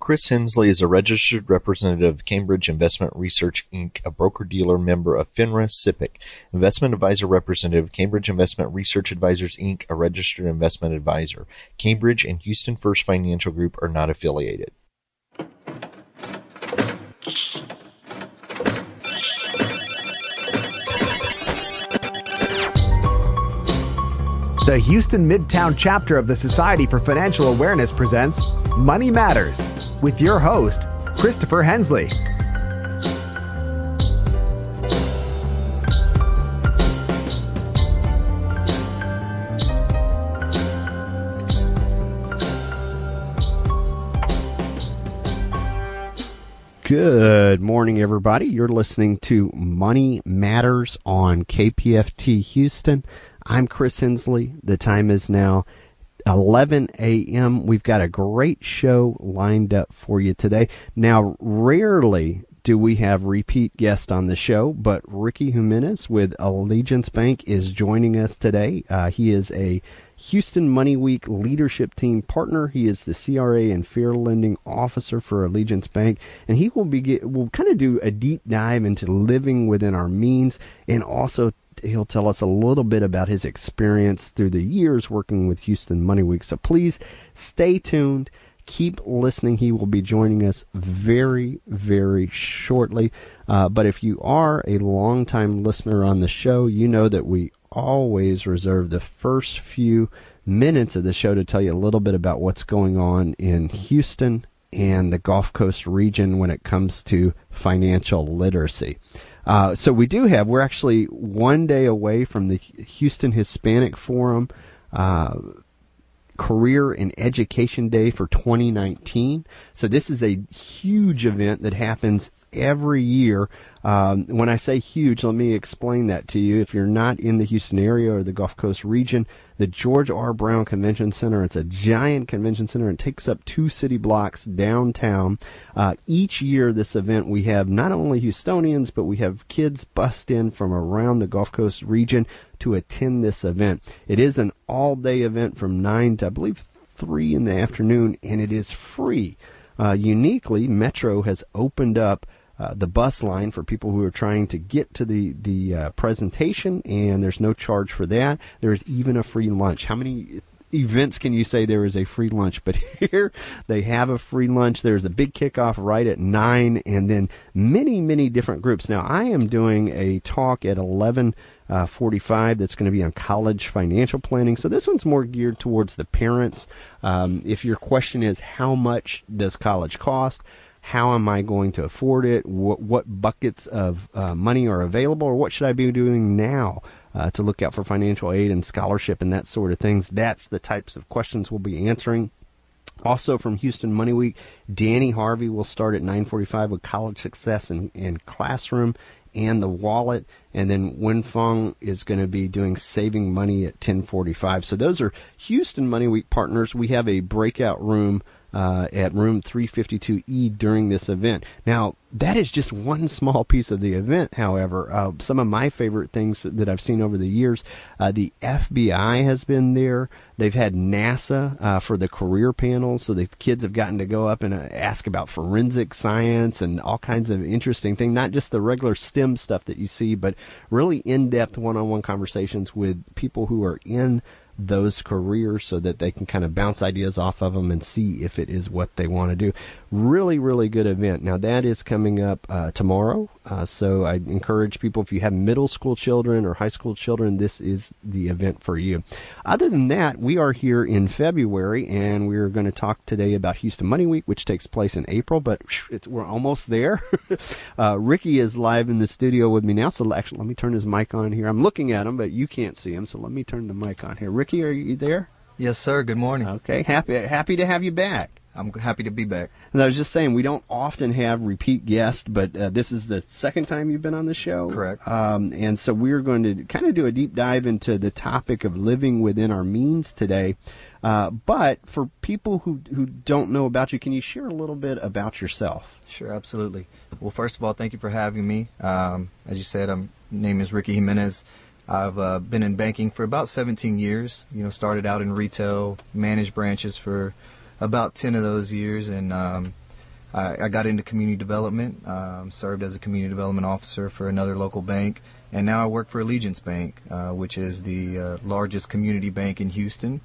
Chris Hensley is a registered representative of Cambridge Investment Research, Inc., a broker-dealer member of FINRA SIPC, investment advisor representative of Cambridge Investment Research Advisors, Inc., a registered investment advisor. Cambridge and Houston First Financial Group are not affiliated. The Houston Midtown chapter of the Society for Financial Awareness presents Money Matters with your host, Christopher Hensley. Good morning, everybody. You're listening to Money Matters on KPFT Houston. I'm Chris Hensley. The time is now 11 a.m. We've got a great show lined up for you today. Now, rarely do we have repeat guests on the show, but Rickey Jimenez with Allegiance Bank is joining us today. He is a Houston Money Week leadership team partner. He is the CRA and Fair Lending Officer for Allegiance Bank, and he will kind of do a deep dive into living within our means, and also he'll tell us a little bit about his experience through the years working with Houston Money Week. So please stay tuned. Keep listening. He will be joining us very, very shortly. But if you are a longtime listener on the show, you know that we always reserve the first few minutes of the show to tell you a little bit about what's going on in Houston and the Gulf Coast region when it comes to financial literacy. So we're actually one day away from the Houston Hispanic Forum Career and Education Day for 2019. So this is a huge event that happens every year. When I say huge, let me explain that to you. If you're not in the Houston area or the Gulf Coast region, the George R. Brown Convention Center, it's a giant convention center and takes up 2 city blocks downtown. Each year, this event, we have not only Houstonians, but we have kids bust in from around the Gulf Coast region to attend this event. It is an all-day event from 9 to, I believe, 3 in the afternoon, and it is free. Uniquely, Metro has opened up the bus line for people who are trying to get to the presentation, and there's no charge for that. There is even a free lunch. How many events can you say there is a free lunch? But here they have a free lunch. There's a big kickoff right at 9, and then many, many different groups. Now, I am doing a talk at 11:45 that's going to be on college financial planning. So this one's more geared towards the parents. If your question is, how much does college cost? How am I going to afford it? What buckets of money are available? Or what should I be doing now to look out for financial aid and scholarship and that sort of things? That's the types of questions we'll be answering. Also from Houston Money Week, Danny Harvey will start at 9:45 with College Success and Classroom and the Wallet. And then Wen Fong is going to be doing Saving Money at 10:45. So those are Houston Money Week partners. We have a breakout room at room 352E during this event. Now, that is just one small piece of the event, however. Some of my favorite things that I've seen over the years, the FBI has been there. They've had NASA for the career panels, so the kids have gotten to go up and ask about forensic science and all kinds of interesting things, not just the regular STEM stuff that you see, but really in-depth one-on-one conversations with people who are in those careers so that they can kind of bounce ideas off of them and see if it is what they want to do. Really, really good event. Now, that is coming up tomorrow. So I encourage people, if you have middle school children or high school children, this is the event for you. Other than that, we are here in February, and we're going to talk today about Houston Money Week, which takes place in April, but we're almost there. Rickey is live in the studio with me now, so actually let me turn his mic on here. I'm looking at him, but you can't see him, so let me turn the mic on here. Rickey, are you there? Yes, sir. Good morning. Okay, happy to have you back. I'm happy to be back. And I was just saying, we don't often have repeat guests, but this is the second time you've been on the show. Correct. And so we're going to kind of do a deep dive into the topic of living within our means today. But for people who don't know about you, can you share a little bit about yourself? Sure, absolutely. Well, first of all, thank you for having me. As you said, my name is Rickey Jimenez. I've been in banking for about 17 years. Started out in retail, managed branches for about 10 of those years, and I got into community development, served as a community development officer for another local bank, and now I work for Allegiance Bank, which is the largest community bank in Houston.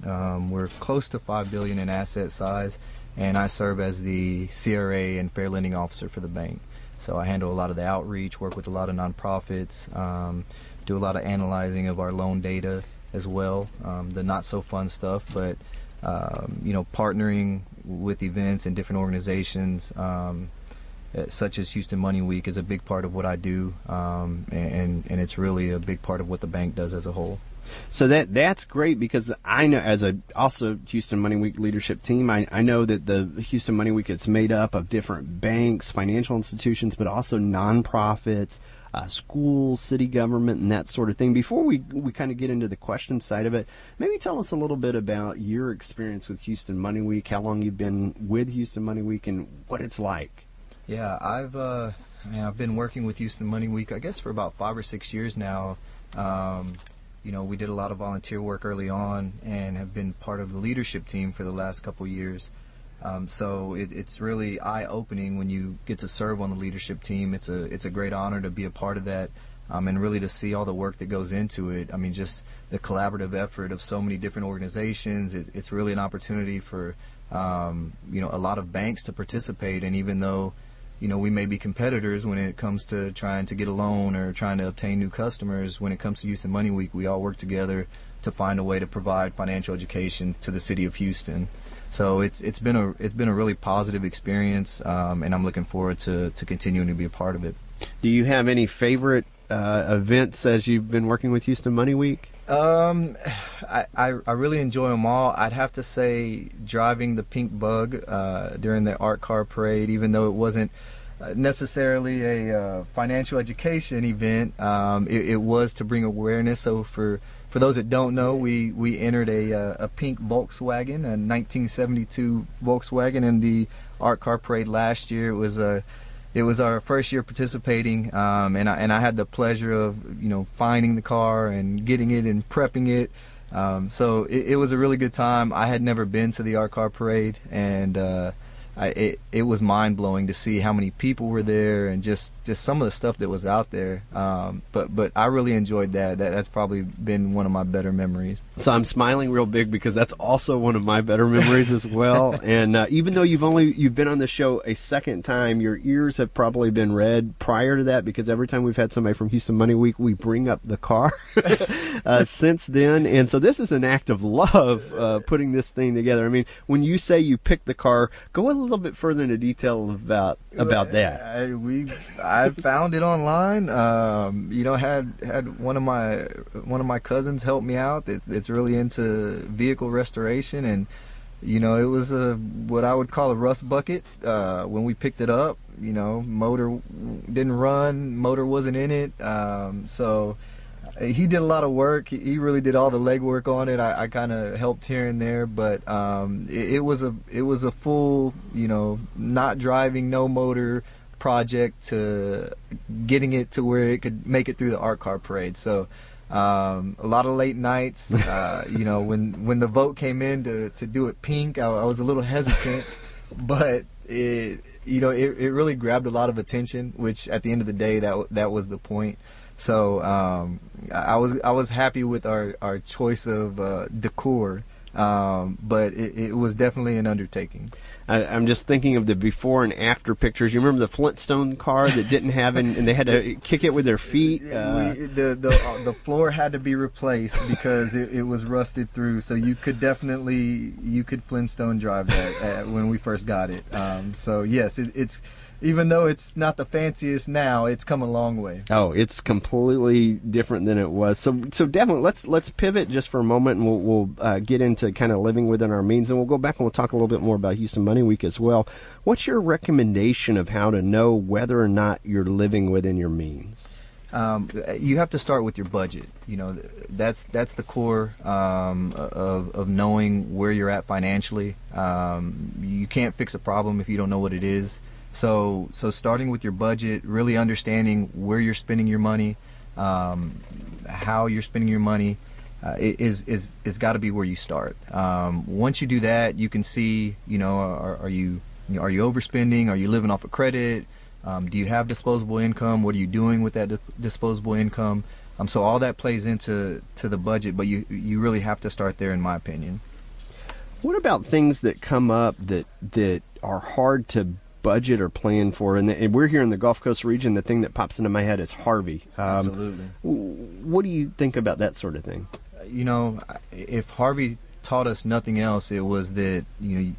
We're close to $5 billion in asset size, and I serve as the CRA and fair lending officer for the bank. So I handle a lot of the outreach, work with a lot of nonprofits, do a lot of analyzing of our loan data as well, the not so fun stuff, but partnering with events and different organizations such as Houston Money Week is a big part of what I do, and it's really a big part of what the bank does as a whole. So that's great, because I know, as a also Houston Money Week leadership team, I know that the Houston Money Week is made up of different banks, financial institutions, but also nonprofits, schools, city government, and that sort of thing. Before we kind of get into the question side of it, maybe tell us a little bit about your experience with Houston Money Week, how long you've been with Houston Money Week, and what it's like. Yeah, I've been working with Houston Money Week, I guess, for about 5 or 6 years now. We did a lot of volunteer work early on and have been part of the leadership team for the last couple years. So it's really eye-opening when you get to serve on the leadership team. It's a great honor to be a part of that, and really to see all the work that goes into it. I mean, just the collaborative effort of so many different organizations. It's really an opportunity for a lot of banks to participate. And even though we may be competitors when it comes to trying to get a loan or trying to obtain new customers, when it comes to Houston Money Week, we all work together to find a way to provide financial education to the city of Houston. So it's been a really positive experience, and I'm looking forward to continuing to be a part of it. Do you have any favorite events as you've been working with Houston Money Week? I really enjoy them all. I'd have to say driving the pink bug during the art car parade, even though it wasn't necessarily a financial education event, it was to bring awareness. So for those that don't know, we entered a pink Volkswagen, a 1972 Volkswagen, in the art car parade last year. It was our first year participating, and I had the pleasure of finding the car and getting it and prepping it. So it was a really good time. I had never been to the art car parade, and it was mind-blowing to see how many people were there and just some of the stuff that was out there. But I really enjoyed that. That's probably been one of my better memories. So I'm smiling real big because that's also one of my better memories as well. And even though you've been on the show a second time, your ears have probably been red prior to that, because every time we've had somebody from Houston Money Week, we bring up the car since then. And so this is an act of love, putting this thing together. I mean, when you say you picked the car, go a little bit further into detail about that. I found it online. Had one of my cousins help me out. It's really into vehicle restoration, and it was what I would call a rust bucket. When we picked it up, motor didn't run, motor wasn't in it. So he did a lot of work. He really did all the legwork on it. I kind of helped here and there, but it was a full, not driving, no motor project to getting it to where it could make it through the art car parade. So a lot of late nights. When the vote came in to do it pink, I was a little hesitant, but it really grabbed a lot of attention, which at the end of the day, that was the point. So I was happy with our choice of decor, but it was definitely an undertaking. I'm just thinking of the before and after pictures. You remember the Flintstone car that didn't have, and they had to kick it with their feet? The floor had to be replaced because it was rusted through. So you could Flintstone drive that when we first got it. So yes, it's. Even though it's not the fanciest now, it's come a long way. Oh, it's completely different than it was. So definitely, let's pivot just for a moment, and we'll get into kind of living within our means, and we'll go back and we'll talk a little bit more about Houston Money Week as well. What's your recommendation of how to know whether or not you're living within your means? You have to start with your budget. That's the core of knowing where you're at financially. You can't fix a problem if you don't know what it is. So starting with your budget, really understanding where you're spending your money, how you're spending your money, is got to be where you start. Once you do that, you can see, are you are you overspending? Are you living off of credit? Do you have disposable income? What are you doing with that disposable income? So all that plays into the budget, but you really have to start there, in my opinion. What about things that come up that are hard to budget or plan for? And we're here in the Gulf Coast region. The thing that pops into my head is Harvey. Absolutely. What do you think about that sort of thing? If Harvey taught us nothing else, it was that even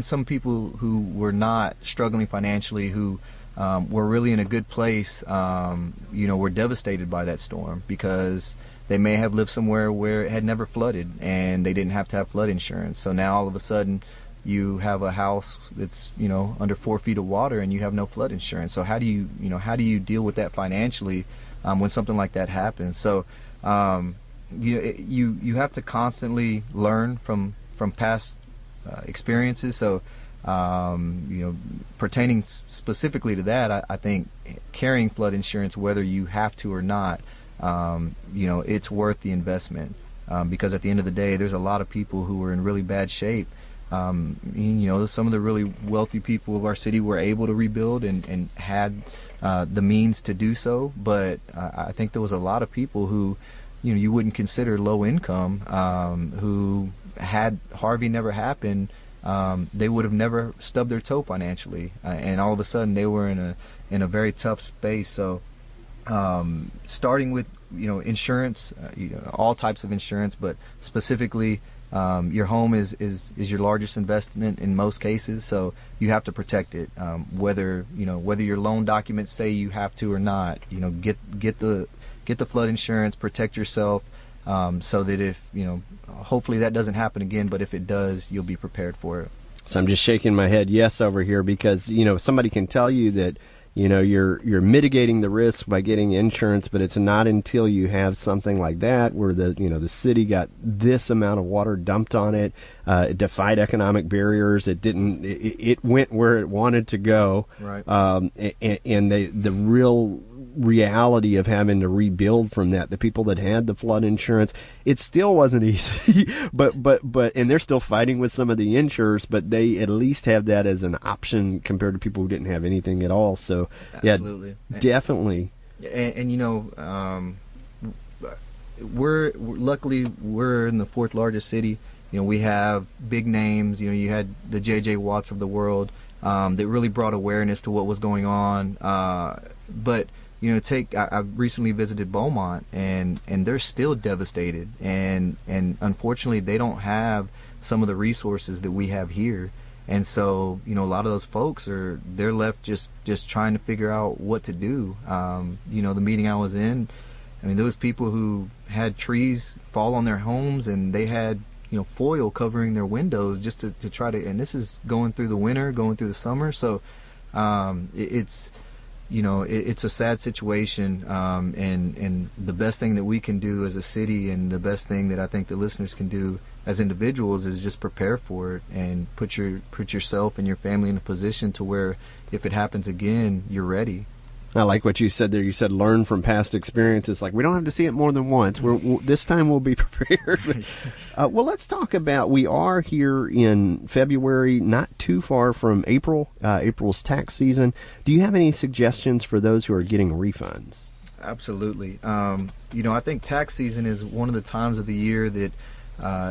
some people who were not struggling financially, who were really in a good place, were devastated by that storm, because they may have lived somewhere where it had never flooded and they didn't have to have flood insurance. So now all of a sudden you have a house that's under 4 feet of water and you have no flood insurance. So how do you deal with that financially when something like that happens? So you have to constantly learn from past experiences. So pertaining specifically to that, I think carrying flood insurance, whether you have to or not, it's worth the investment, because at the end of the day, there's a lot of people who are in really bad shape. Some of the really wealthy people of our city were able to rebuild and had the means to do so, but I think there was a lot of people who you wouldn't consider low income, who, had Harvey never happened, they would have never stubbed their toe financially, and all of a sudden they were in a very tough space. So starting with insurance, all types of insurance, but specifically your home is your largest investment in most cases, so you have to protect it, whether your loan documents say you have to or not. Get the flood insurance, protect yourself, so that if hopefully that doesn't happen again, but if it does, you'll be prepared for it. So I'm just shaking my head yes over here, because somebody can tell you that you're mitigating the risk by getting insurance, but it's not until you have something like that where the city got this amount of water dumped on it, it defied economic barriers, it went where it wanted to go, right? And the real reality of having to rebuild from that, the people that had the flood insurance, it still wasn't easy, but and they're still fighting with some of the insurers, but they at least have that as an option compared to people who didn't have anything at all. So absolutely, yeah, definitely. And we're luckily in the fourth largest city. We have big names. You had the J.J. Watts of the world that really brought awareness to what was going on, but I recently visited Beaumont, and they're still devastated, and unfortunately they don't have some of the resources that we have here, and so a lot of those folks they're left just trying to figure out what to do. The meeting I was in, there was people who had trees fall on their homes, and they had foil covering their windows just to try to, and this is going through the winter, going through the summer, so it's a sad situation, and the best thing that we can do as a city, and the best thing that I think the listeners can do as individuals, is just prepare for it and put yourself and your family in a position to where if it happens again, you're ready. I like what you said there. You said learn from past experiences. Like, we don't have to see it more than once. This time we'll be prepared. Well, let's talk about, we are here in February, not too far from April. April's tax season. Do you have any suggestions for those who are getting refunds? Absolutely. I think tax season is one of the times of the year that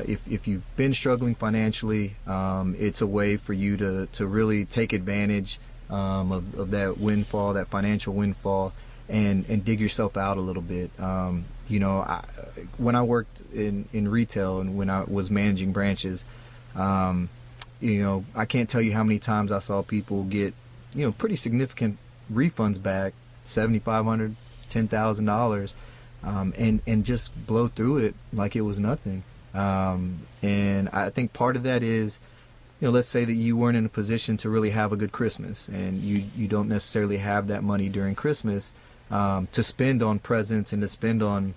if you've been struggling financially, it's a way for you to really take advantage of that windfall, that financial windfall, and dig yourself out a little bit. When I worked in retail and when I was managing branches, I can't tell you how many times I saw people get pretty significant refunds back, $7,500, $10,000, and just blow through it like it was nothing. And I think part of that is, let's say that you weren't in a position to really have a good Christmas, and you don't necessarily have that money during Christmas to spend on presents and to spend on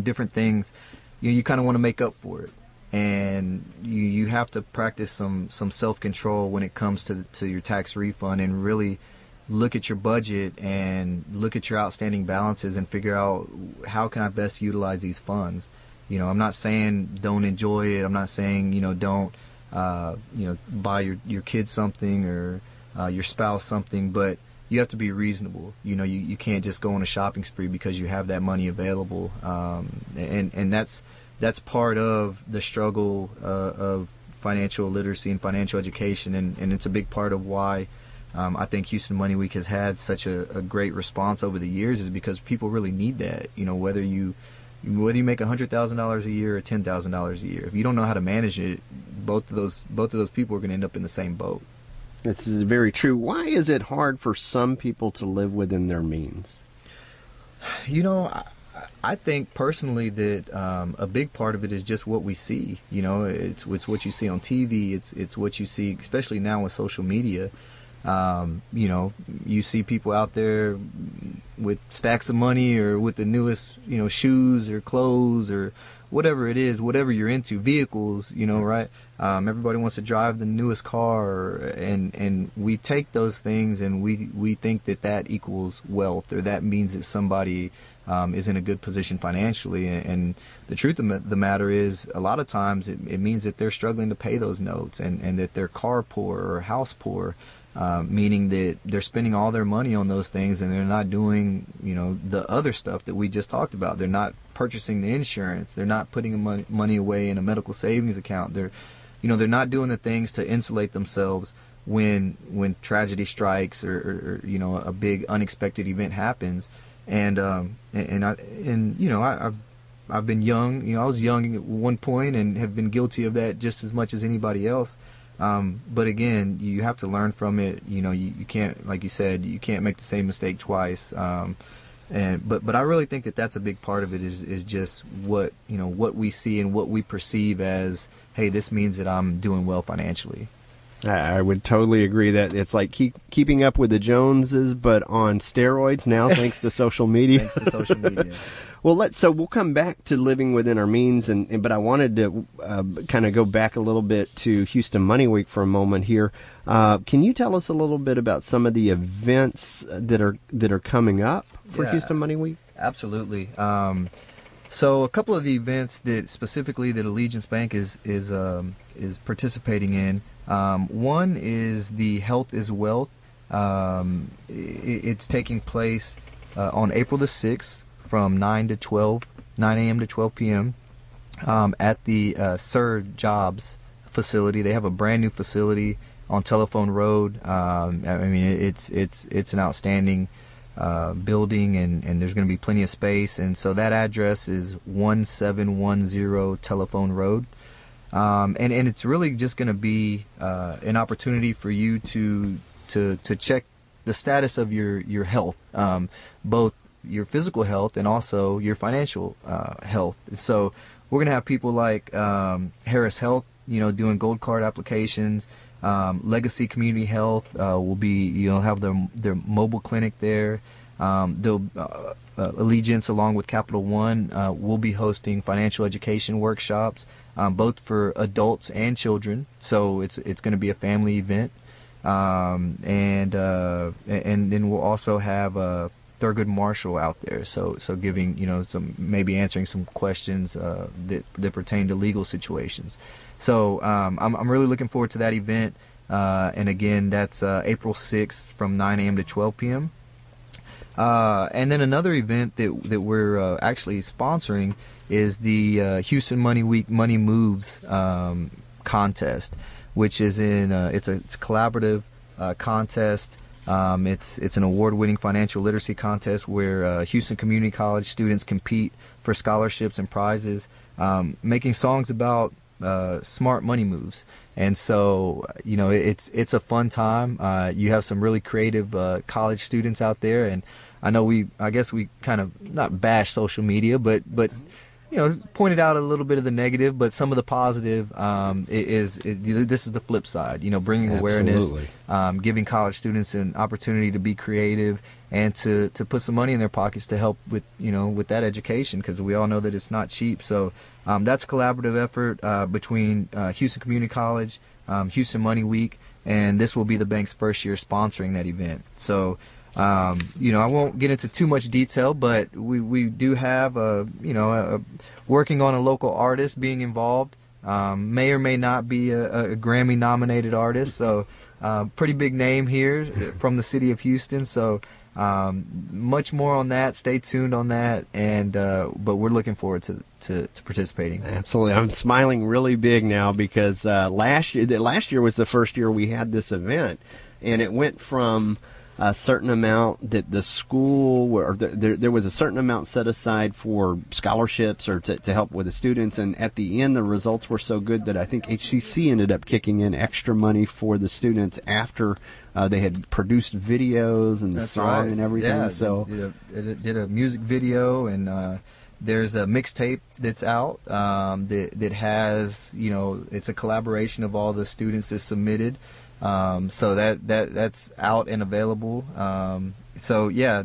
different things. You kind of want to make up for it, and you have to practice some self-control when it comes to your tax refund, and really look at your budget and look at your outstanding balances and figure out, how can I best utilize these funds. I'm not saying don't enjoy it. I'm not saying don't buy your kids something or your spouse something, but you have to be reasonable. You can't just go on a shopping spree because you have that money available, and that's part of the struggle of financial literacy and financial education, and it's a big part of why I think Houston Money Week has had such a great response over the years, is because people really need that. Whether you make $100,000 a year or $10,000 a year, if you don't know how to manage it, both of those people are going to end up in the same boat. This is very true. Why is it hard for some people to live within their means? I think personally that a big part of it is just what we see. It's what you see on TV. It's what you see, especially now with social media. You see people out there with stacks of money or with the newest, shoes or clothes or whatever it is, whatever you're into, vehicles, right? Everybody wants to drive the newest car, and we take those things and we think that equals wealth, or that means that somebody is in a good position financially. And the truth of the matter is, a lot of times it means that they're struggling to pay those notes, and that they're car poor or house poor. Meaning that they're spending all their money on those things, and they're not doing, the other stuff that we just talked about. They're not purchasing the insurance. They're not putting money away in a medical savings account. They're not doing the things to insulate themselves when tragedy strikes or a big unexpected event happens. And I've been young. I was young at one point and have band guilty of that just as much as anybody else. But again, you have to learn from it. You can't, like you said, you can't make the same mistake twice. But I really think that that's a big part of it, is just what we see and what we perceive as, hey, this means that I'm doing well financially. I would totally agree that it's like keeping up with the Joneses, but on steroids now, thanks to social media. Thanks to social media. Well, so we'll come back to living within our means, but I wanted to kind of go back a little bit to Houston Money Week for a moment here. Can you tell us a little bit about some of the events that are coming up for Houston Money Week? Absolutely. So a couple of the events that specifically that Allegiance Bank is participating in. One is the Health is Wealth. It's taking place on April the 6th from 9 a.m. to 12 p.m. At the Sir Jobs facility. They have a brand new facility on Telephone Road. It's an outstanding building, and there's going to be plenty of space. And so that address is 1710 Telephone Road. And it's really just going to be an opportunity for you to check the status of your health, both your physical health and also your financial health. So we're going to have people like Harris Health, doing gold card applications. Legacy Community Health will be, have their mobile clinic there. Allegiance, along with Capital One, will be hosting financial education workshops, both for adults and children. So it's going to be a family event. And then we'll also have Thurgood Marshall out there, so giving some, maybe answering some questions that pertain to legal situations. So I'm really looking forward to that event, and again, that's April 6th from 9 a.m. to 12 p.m. And then another event that we're actually sponsoring is the Houston Money Week Money Moves contest, which is it's a collaborative contest. It's an award-winning financial literacy contest where Houston Community College students compete for scholarships and prizes, making songs about smart money moves. And so, it's a fun time. You have some really creative college students out there, and I guess we kind of not bash social media, but pointed out a little bit of the negative, but some of the positive is this is the flip side. Bringing awareness, giving college students an opportunity to be creative and to put some money in their pockets to help with with that education, because we all know that it's not cheap. So that's a collaborative effort between Houston Community College, Houston Money Week, and this will be the bank's first year sponsoring that event. So. I won't get into too much detail, but we do have working on a local artist being involved May or may not be a Grammy-nominated artist, so pretty big name here from the city of Houston. So much more on that. Stay tuned on that, and but we're looking forward to participating. Absolutely, I'm smiling really big now because last year was the first year we had this event, and it went from a certain amount that the school, or there was a certain amount set aside for scholarships or to help with the students, and at the end the results were so good that I think HCC ended up kicking in extra money for the students after they had produced videos and the song and everything. Yeah, so did a music video, and there's a mixtape that's out that has, it's a collaboration of all the students that submitted. So that's out and available. So yeah,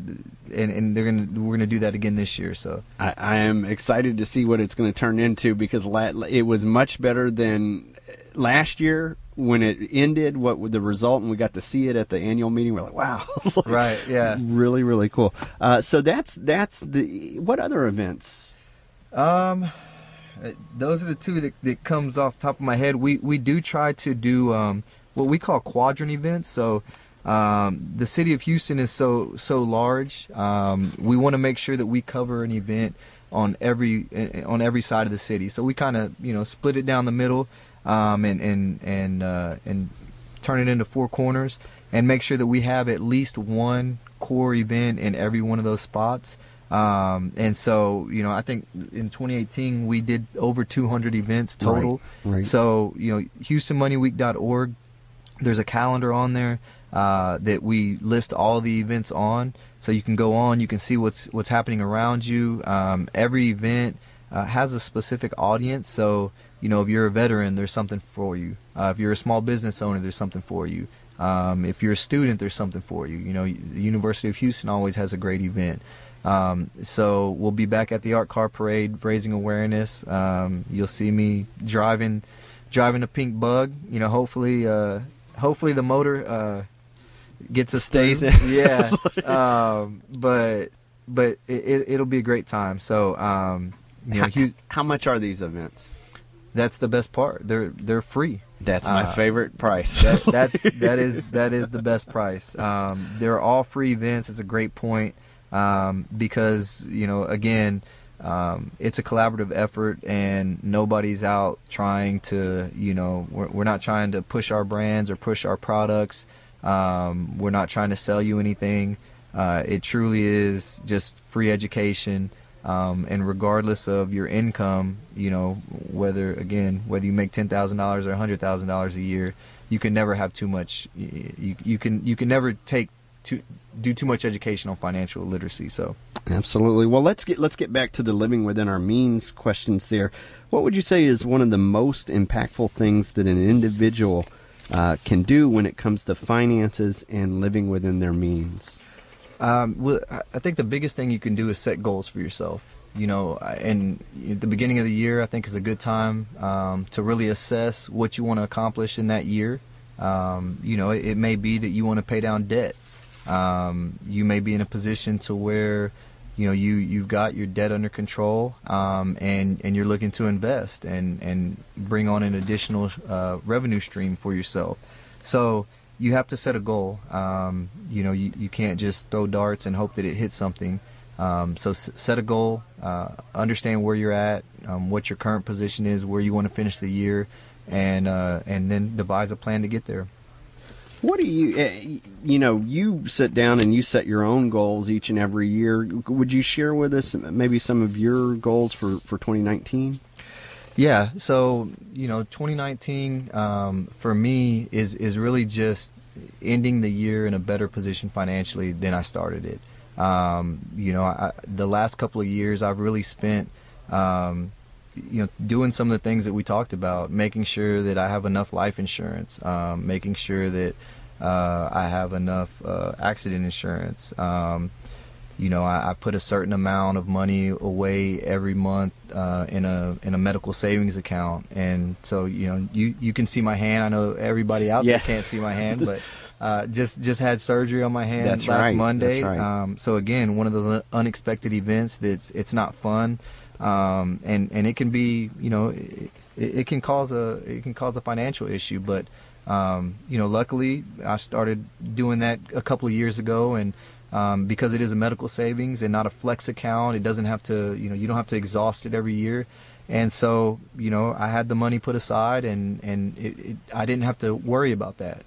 and we're gonna do that again this year. So I am excited to see what it's going to turn into, because it was much better than last year when it ended. What the result, and we got to see it at the annual meeting. We're like, wow, like, right, yeah, really, really cool. So that's the what other events? Those are the two that comes off the top of my head. We do try to do what we call quadrant events. So the city of Houston is so large. We want to make sure that we cover an event on every side of the city. So we kind of split it down the middle, and turn it into four corners, and make sure that we have at least one core event in every one of those spots. And so, I think in 2018 we did over 200 events total. Right. So, HoustonMoneyWeek.org, there's a calendar on there that we list all the events on. So you can go on, you can see what's happening around you. Every event has a specific audience. So, if you're a veteran, there's something for you. If you're a small business owner, there's something for you. If you're a student, there's something for you. The University of Houston always has a great event. So we'll be back at the Art Car Parade raising awareness. You'll see me driving a pink bug. Hopefully the motor gets us stays through. in. Yeah. But it'll be a great time. So how much are these events? That's the best part. They're free. That's my favorite price. That is the best price. They're all free events. It's a great point. Because again, it's a collaborative effort, and nobody's out trying to we're not trying to push our brands or push our products. We're not trying to sell you anything. It truly is just free education, and regardless of your income, whether you make $10,000 or $100,000 a year, you can never have too much. You can never do too much education on financial literacy. So absolutely. Well, let's get back to the living within our means questions there. What would you say is one of the most impactful things that an individual can do when it comes to finances and living within their means? Well, I think the biggest thing you can do is set goals for yourself. And at the beginning of the year, I think is a good time to really assess what you want to accomplish in that year. It may be that you want to pay down debt. You may be in a position to where you've got your debt under control, and you're looking to invest and bring on an additional revenue stream for yourself. So you have to set a goal. You can't just throw darts and hope that it hits something. So set a goal, understand where you're at, what your current position is, where you want to finish the year, and then devise a plan to get there. What do you sit down and you set your own goals each and every year. Would you share with us maybe some of your goals for 2019? Yeah, so 2019 for me is really just ending the year in a better position financially than I started it. The last couple of years I've really spent doing some of the things that we talked about, making sure that I have enough life insurance, making sure that I have enough accident insurance. I put a certain amount of money away every month in a medical savings account, and so you can see my hand. I know everybody out there can't see my hand, but just had surgery on my hand last Monday. That's right. So again, one of those unexpected events it's not fun. and it can be, it can cause a financial issue. But luckily I started doing that a couple of years ago, and because it is a medical savings and not a flex account, it doesn't have to, you don't have to exhaust it every year. And so, I had the money put aside, and I didn't have to worry about that.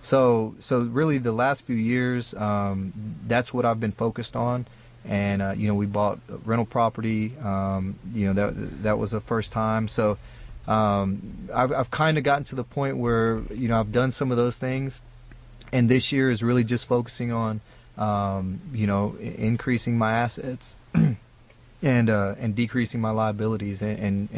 So really the last few years, that's what I've been focused on. And, we bought a rental property, that was the first time. So, I've kind of gotten to the point where, I've done some of those things, and this year is really just focusing on, increasing my assets and decreasing my liabilities, and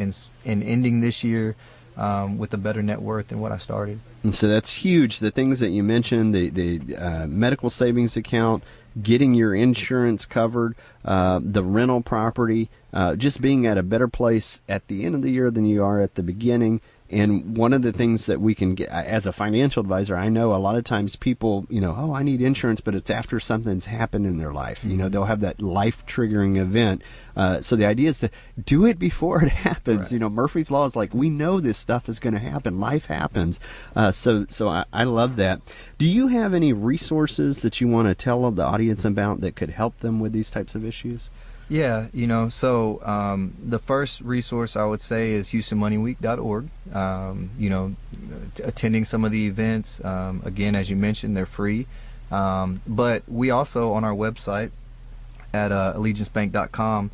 ending this year with a better net worth than what I started. And so that's huge. The things that you mentioned, the medical savings account, getting your insurance covered, the rental property, just being at a better place at the end of the year than you are at the beginning. And one of the things that we can get as a financial advisor, I know a lot of times people, I need insurance, but it's after something's happened in their life. They'll have that life triggering event. So the idea is to do it before it happens. Right. Murphy's Law is like, we know this stuff is going to happen. Life happens. So I love that. Do you have any resources that you want to tell the audience about that could help them with these types of issues? Yeah, so the first resource I would say is HoustonMoneyWeek.org. Attending some of the events, again, as you mentioned, they're free. But we also, on our website at AllegianceBank.com,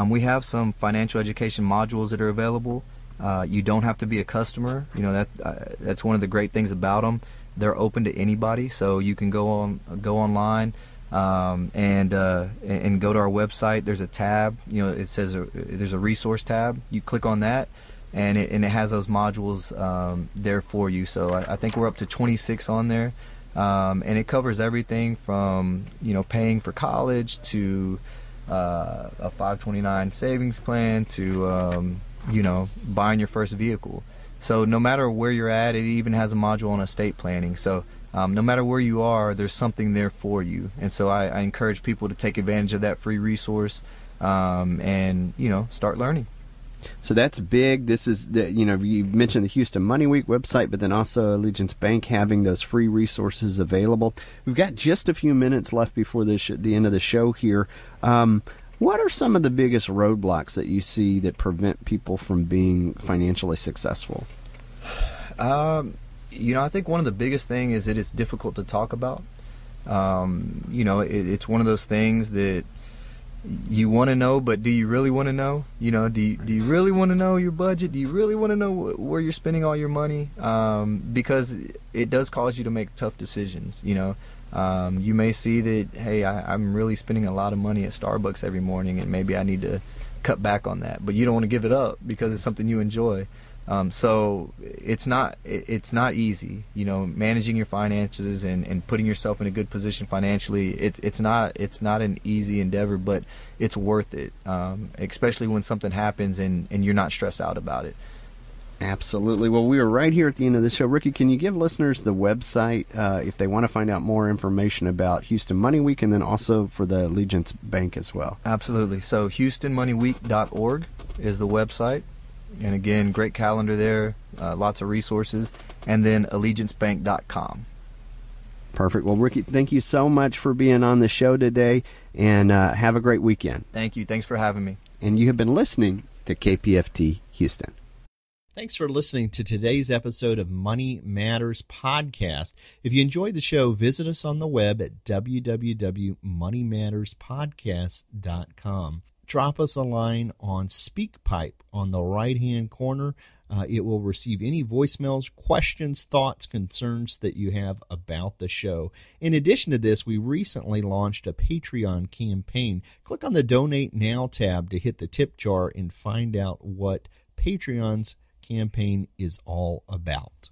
we have some financial education modules that are available. You don't have to be a customer. That's one of the great things about them. They're open to anybody, so you can go online. And go to our website. There's a tab, it says there's a resource tab. You click on that, and it has those modules there for you. So I think we're up to 26 on there, and it covers everything from paying for college to a 529 savings plan to buying your first vehicle. So no matter where you're at, it even has a module on estate planning. So no matter where you are, there's something there for you. And so I encourage people to take advantage of that free resource and start learning. So that's big. This is you mentioned the Houston Money Week website, but then also Allegiance Bank having those free resources available. We've got just a few minutes left before the end of the show here. What are some of the biggest roadblocks that you see that prevent people from being financially successful? I think one of the biggest things is that it's difficult to talk about. It's one of those things that you want to know, but do you really want to know? Do you really want to know your budget? Do you really want to know where you're spending all your money? Because it does cause you to make tough decisions. You may see that, hey, I'm really spending a lot of money at Starbucks every morning, and maybe I need to cut back on that. But you don't want to give it up because it's something you enjoy. So it's not easy, managing your finances and putting yourself in a good position financially. It's not an easy endeavor, but it's worth it, especially when something happens and you're not stressed out about it. Absolutely. Well, we are right here at the end of the show. Ricky, can you give listeners the website if they want to find out more information about Houston Money Week, and then also for the Allegiance Bank as well? Absolutely. So HoustonMoneyWeek.org is the website. And again, great calendar there, lots of resources, and then AllegianceBank.com. Perfect. Well, Ricky, thank you so much for being on the show today, and have a great weekend. Thank you. Thanks for having me. And you have been listening to KPFT Houston. Thanks for listening to today's episode of Money Matters Podcast. If you enjoyed the show, visit us on the web at www.moneymatterspodcast.com. Drop us a line on SpeakPipe on the right-hand corner. It will receive any voicemails, questions, thoughts, concerns that you have about the show. In addition to this, we recently launched a Patreon campaign. Click on the Donate Now tab to hit the tip jar and find out what Patreon's campaign is all about.